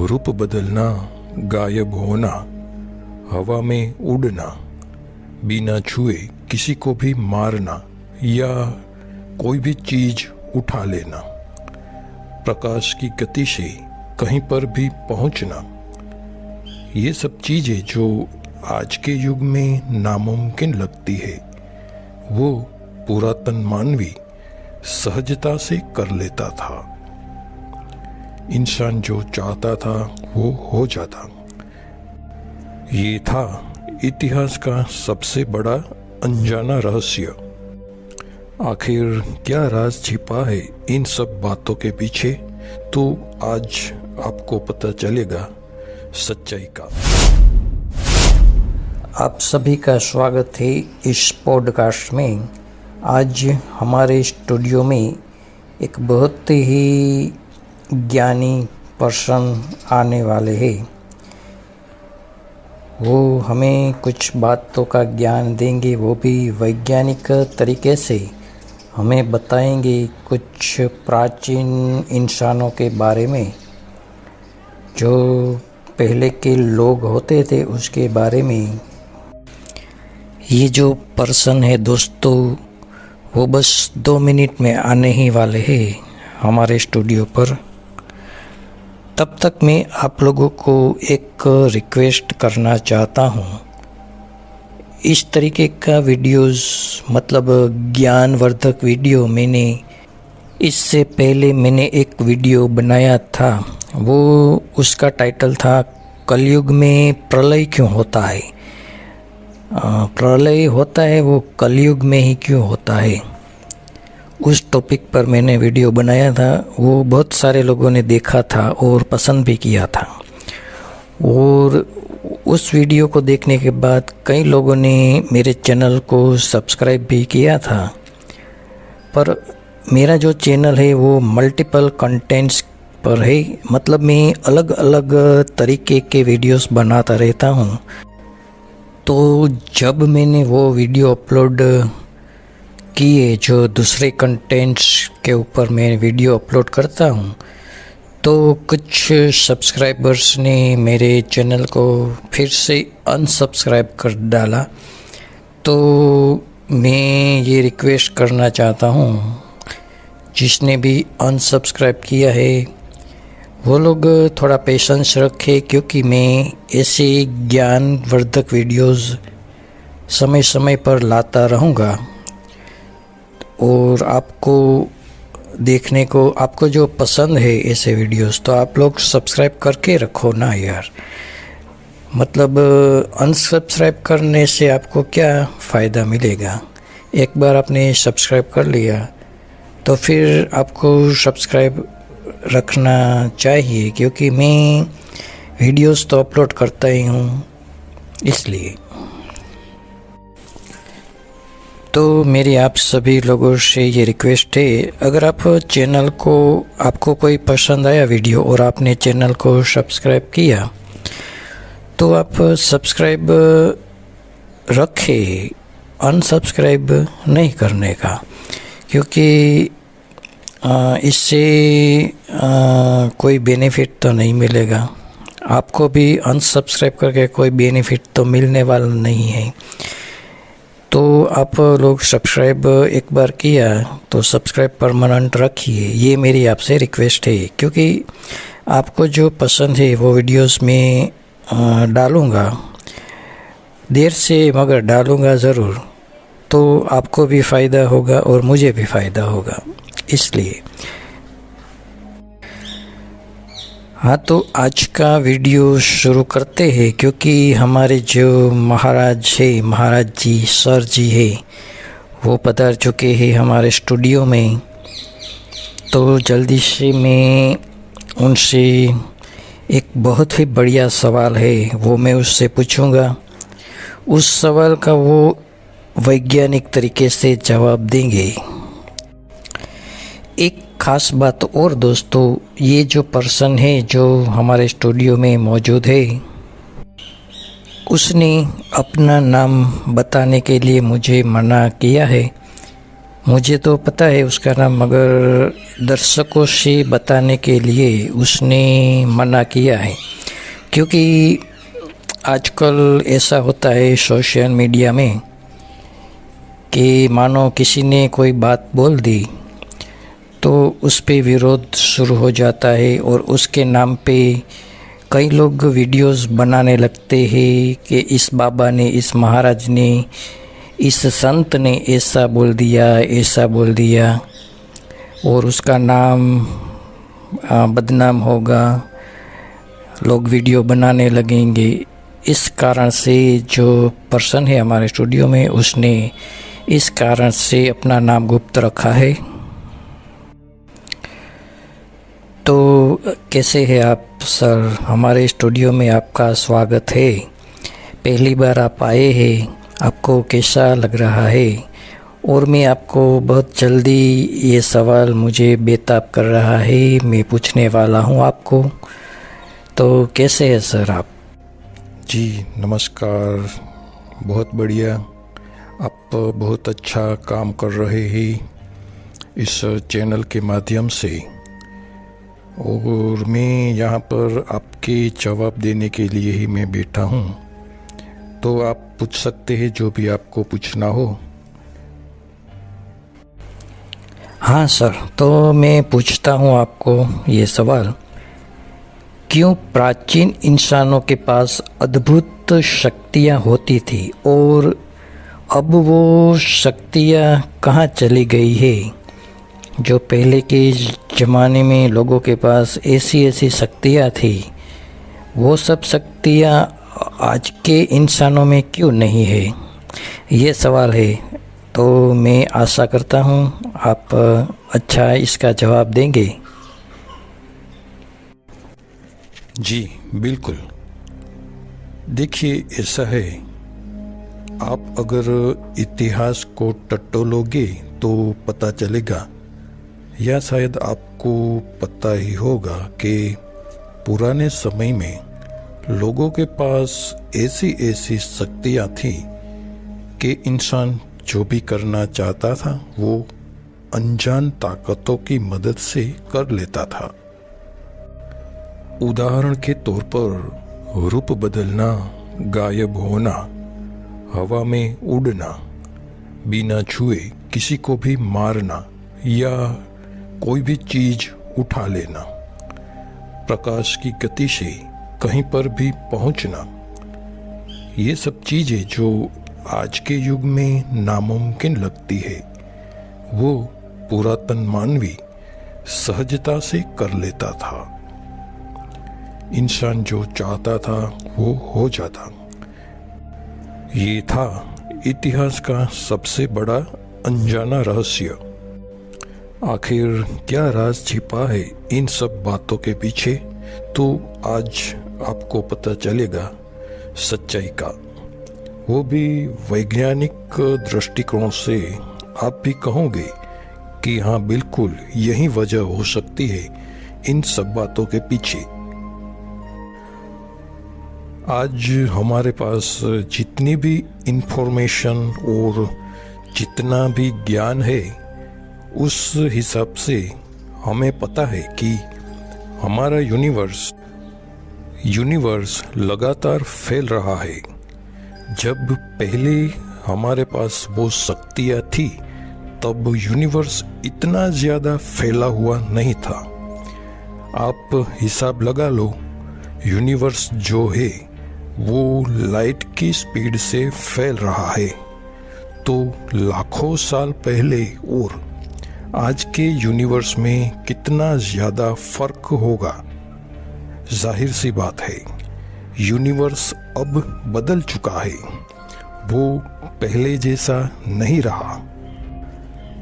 रूप बदलना, गायब होना, हवा में उड़ना, बिना छुए किसी को भी मारना या कोई भी चीज उठा लेना, प्रकाश की गति से कहीं पर भी पहुंचना, ये सब चीजें जो आज के युग में नामुमकिन लगती है, वो पुरातन मानवी सहजता से कर लेता था। इंसान जो चाहता था वो हो जाता। ये था इतिहास का सबसे बड़ा अनजाना रहस्य। आखिर क्या राज छिपा है इन सब बातों के पीछे, तो आज आपको पता चलेगा सच्चाई का। आप सभी का स्वागत है इस पॉडकास्ट में। आज हमारे स्टूडियो में एक बहुत ही ज्ञानी पर्सन आने वाले हैं। वो हमें कुछ बातों का ज्ञान देंगे, वो भी वैज्ञानिक तरीके से हमें बताएंगे कुछ प्राचीन इंसानों के बारे में, जो पहले के लोग होते थे उसके बारे में। ये जो पर्सन है दोस्तों, वो बस 2 मिनट में आने ही वाले हैं हमारे स्टूडियो पर। तब तक मैं आप लोगों को एक रिक्वेस्ट करना चाहता हूँ। इस तरीके का वीडियोस, मतलब ज्ञानवर्धक वीडियो, इससे पहले मैंने एक वीडियो बनाया था। वो उसका टाइटल था कलयुग में प्रलय क्यों होता है। प्रलय होता है वो कलयुग में ही क्यों होता है, उस टॉपिक पर मैंने वीडियो बनाया था। वो बहुत सारे लोगों ने देखा था और पसंद भी किया था, और उस वीडियो को देखने के बाद कई लोगों ने मेरे चैनल को सब्सक्राइब भी किया था। पर मेरा जो चैनल है वो मल्टीपल कंटेंट्स पर है, मतलब मैं अलग अलग तरीके के वीडियोस बनाता रहता हूँ। तो जब मैंने वो वीडियो अपलोड किए, जो दूसरे कंटेंट्स के ऊपर मैं वीडियो अपलोड करता हूँ, तो कुछ सब्सक्राइबर्स ने मेरे चैनल को फिर से अनसब्सक्राइब कर डाला। तो मैं ये रिक्वेस्ट करना चाहता हूँ, जिसने भी अनसब्सक्राइब किया है वो लोग थोड़ा पेशेंस रखें, क्योंकि मैं ऐसे ज्ञानवर्धक वीडियोस समय समय पर लाता रहूँगा। और आपको देखने को, आपको जो पसंद है ऐसे वीडियोस, तो आप लोग सब्सक्राइब करके रखो ना यार। मतलब अनसब्सक्राइब करने से आपको क्या फ़ायदा मिलेगा। एक बार आपने सब्सक्राइब कर लिया तो फिर आपको सब्सक्राइब रखना चाहिए, क्योंकि मैं वीडियोस तो अपलोड करता ही हूँ इसलिए। तो मेरी आप सभी लोगों से ये रिक्वेस्ट है, अगर आप चैनल को, आपको कोई पसंद आया वीडियो और आपने चैनल को सब्सक्राइब किया, तो आप सब्सक्राइब रखें, अनसब्सक्राइब नहीं करने का, क्योंकि इससे कोई बेनिफिट तो नहीं मिलेगा। आपको भी अनसब्सक्राइब करके कोई बेनिफिट तो मिलने वाला नहीं है। तो आप लोग सब्सक्राइब एक बार किया तो सब्सक्राइब परमानेंट रखिए, ये मेरी आपसे रिक्वेस्ट है। क्योंकि आपको जो पसंद है वो वीडियोस में डालूँगा, देर से मगर डालूँगा ज़रूर, तो आपको भी फ़ायदा होगा और मुझे भी फ़ायदा होगा, इसलिए। हाँ, तो आज का वीडियो शुरू करते हैं, क्योंकि हमारे जो महाराज है, महाराज जी, सर जी है, वो पधार चुके हैं हमारे स्टूडियो में। तो जल्दी से मैं उनसे एक बहुत ही बढ़िया सवाल है वो मैं उससे पूछूंगा। उस सवाल का वो वैज्ञानिक तरीके से जवाब देंगे। एक ख़ास बात और दोस्तों, ये जो पर्सन है जो हमारे स्टूडियो में मौजूद है, उसने अपना नाम बताने के लिए मुझे मना किया है। मुझे तो पता है उसका नाम, मगर दर्शकों से बताने के लिए उसने मना किया है, क्योंकि आजकल ऐसा होता है सोशल मीडिया में कि मानो किसी ने कोई बात बोल दी तो उस पे विरोध शुरू हो जाता है और उसके नाम पे कई लोग वीडियोस बनाने लगते हैं कि इस बाबा ने, इस महाराज ने, इस संत ने ऐसा बोल दिया और उसका नाम बदनाम होगा, लोग वीडियो बनाने लगेंगे। इस कारण से जो पर्सन है हमारे स्टूडियो में, उसने इस कारण से अपना नाम गुप्त रखा है। तो कैसे हैं आप सर? हमारे स्टूडियो में आपका स्वागत है। पहली बार आप आए हैं, आपको कैसा लग रहा है? और मैं आपको बहुत जल्दी ये सवाल मुझे बेताब कर रहा है, मैं पूछने वाला हूँ आपको। तो कैसे हैं सर आप? जी नमस्कार, बहुत बढ़िया। आप बहुत अच्छा काम कर रहे हैं इस चैनल के माध्यम से, और मैं यहाँ पर आपके जवाब देने के लिए ही मैं बैठा हूँ। तो आप पूछ सकते हैं जो भी आपको पूछना हो। हाँ सर, तो मैं पूछता हूँ आपको ये सवाल, क्यों प्राचीन इंसानों के पास अद्भुत शक्तियाँ होती थी और अब वो शक्तियाँ कहाँ चली गई है? जो पहले के ज़माने में लोगों के पास ऐसी शक्तियाँ थी, वो सब शक्तियाँ आज के इंसानों में क्यों नहीं है? ये सवाल है। तो मैं आशा करता हूँ आप अच्छा इसका जवाब देंगे। जी बिल्कुल। देखिए, ऐसा है, आप अगर इतिहास को टटोलोगे तो पता चलेगा, या शायद आपको पता ही होगा कि पुराने समय में लोगों के पास ऐसी शक्तियाँ थी कि इंसान जो भी करना चाहता था वो अनजान ताकतों की मदद से कर लेता था। उदाहरण के तौर पर रूप बदलना, गायब होना, हवा में उड़ना, बिना छुए किसी को भी मारना या कोई भी चीज उठा लेना, प्रकाश की गति से कहीं पर भी पहुंचना, ये सब चीजें जो आज के युग में नामुमकिन लगती है, वो पुरातन मानवी सहजता से कर लेता था। इंसान जो चाहता था वो हो जाता। ये था इतिहास का सबसे बड़ा अनजाना रहस्य। आखिर क्या राज छिपा है इन सब बातों के पीछे, तो आज आपको पता चलेगा सच्चाई का, वो भी वैज्ञानिक दृष्टिकोण से। आप भी कहोगे कि हाँ बिल्कुल यही वजह हो सकती है इन सब बातों के पीछे। आज हमारे पास जितनी भी इंफॉर्मेशन और जितना भी ज्ञान है, उस हिसाब से हमें पता है कि हमारा यूनिवर्स लगातार फैल रहा है। जब पहले हमारे पास वो शक्तियाँ थी, तब यूनिवर्स इतना ज़्यादा फैला हुआ नहीं था। आप हिसाब लगा लो, यूनिवर्स जो है वो लाइट की स्पीड से फैल रहा है। तो लाखों साल पहले और आज के यूनिवर्स में कितना ज़्यादा फर्क होगा। जाहिर सी बात है, यूनिवर्स अब बदल चुका है, वो पहले जैसा नहीं रहा।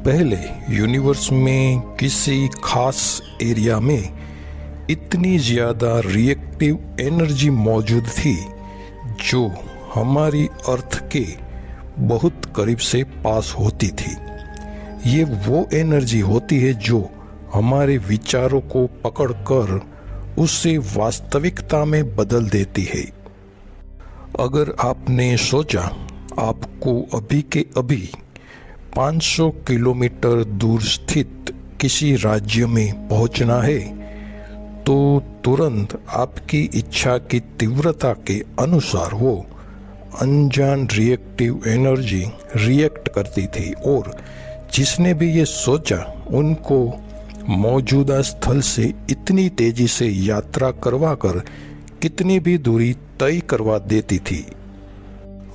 पहले यूनिवर्स में किसी खास एरिया में इतनी ज़्यादा रिएक्टिव एनर्जी मौजूद थी जो हमारी अर्थ के बहुत करीब से पास होती थी। ये वो एनर्जी होती है जो हमारे विचारों को पकड़कर उसे वास्तविकता में बदल देती है। अगर आपने सोचा आपको अभी के अभी 500 किलोमीटर दूर स्थित किसी राज्य में पहुंचना है तो तुरंत आपकी इच्छा की तीव्रता के अनुसार वो अनजान रिएक्टिव एनर्जी रिएक्ट करती थी और जिसने भी ये सोचा उनको मौजूदा स्थल से इतनी तेजी से यात्रा करवाकर कितनी भी दूरी तय करवा देती थी।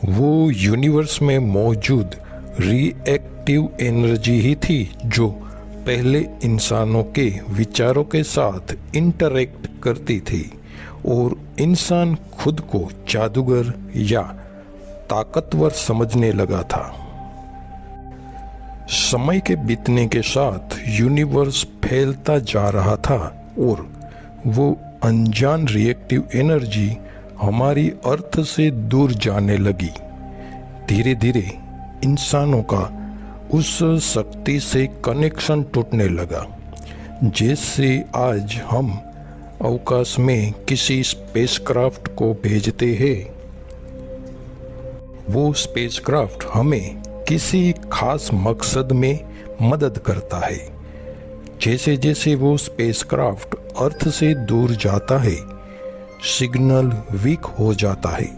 वो यूनिवर्स में मौजूद रिएक्टिव एनर्जी ही थी जो पहले इंसानों के विचारों के साथ इंटरैक्ट करती थी और इंसान खुद को जादूगर या ताकतवर समझने लगा था। समय के बीतने के साथ यूनिवर्स फैलता जा रहा था और वो अनजान रिएक्टिव एनर्जी हमारी अर्थ से दूर जाने लगी। धीरे धीरे इंसानों का उस शक्ति से कनेक्शन टूटने लगा। जैसे आज हम अवकाश में किसी स्पेसक्राफ्ट को भेजते हैं, वो स्पेसक्राफ्ट हमें किसी खास मकसद में मदद करता है। जैसे जैसे वो स्पेसक्राफ्ट अर्थ से दूर जाता है, सिग्नल वीक हो जाता है।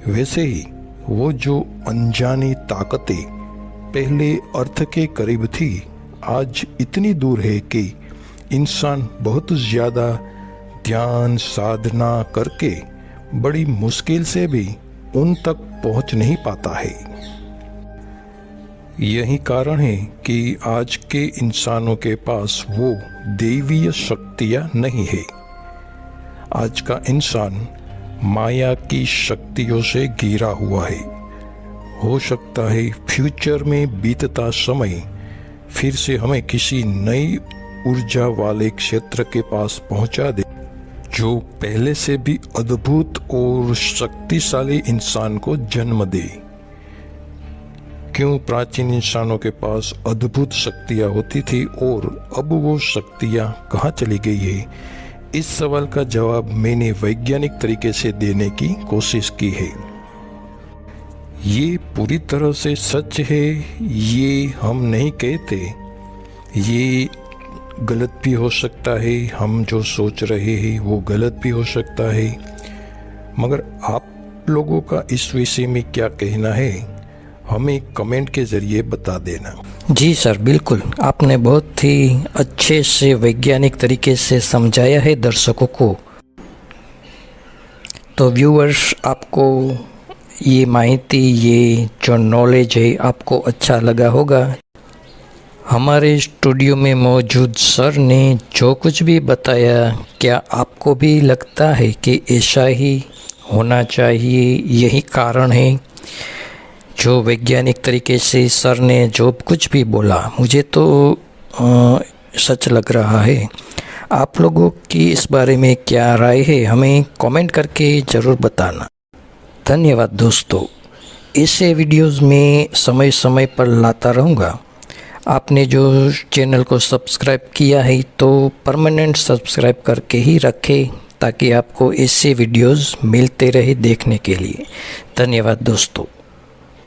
वैसे ही वो जो अनजानी ताकतें पहले अर्थ के करीब थी, आज इतनी दूर है कि इंसान बहुत ज़्यादा ध्यान साधना करके बड़ी मुश्किल से भी उन तक पहुंच नहीं पाता है। यही कारण है कि आज के इंसानों के पास वो दैवीय शक्तियां नहीं है। आज का इंसान माया की शक्तियों से घिरा हुआ है। हो सकता है फ्यूचर में बीतता समय फिर से हमें किसी नई ऊर्जा वाले क्षेत्र के पास पहुंचा दे जो पहले से भी अद्भुत और शक्तिशाली इंसान को जन्म दे। क्यों प्राचीन इंसानों के पास अद्भुत शक्तियां होती थी और अब वो शक्तियां कहाँ चली गई है? इस सवाल का जवाब मैंने वैज्ञानिक तरीके से देने की कोशिश की है। ये पूरी तरह से सच है ये हम नहीं कहते, ये गलत भी हो सकता है, हम जो सोच रहे हैं वो गलत भी हो सकता है, मगर आप लोगों का इस विषय में क्या कहना है हमें कमेंट के जरिए बता देना। जी सर, बिल्कुल आपने बहुत ही अच्छे से वैज्ञानिक तरीके से समझाया है दर्शकों को। तो व्यूअर्स, आपको ये माहिती, ये जो नॉलेज है आपको अच्छा लगा होगा। हमारे स्टूडियो में मौजूद सर ने जो कुछ भी बताया, क्या आपको भी लगता है कि ऐसा ही होना चाहिए? यही कारण है जो वैज्ञानिक तरीके से सर ने जो कुछ भी बोला, मुझे तो सच लग रहा है। आप लोगों की इस बारे में क्या राय है हमें कमेंट करके ज़रूर बताना। धन्यवाद दोस्तों, ऐसे वीडियोस में समय समय पर लाता रहूँगा। आपने जो चैनल को सब्सक्राइब किया है तो परमानेंट सब्सक्राइब करके ही रखें ताकि आपको ऐसे वीडियोस मिलते रहे देखने के लिए। धन्यवाद दोस्तों।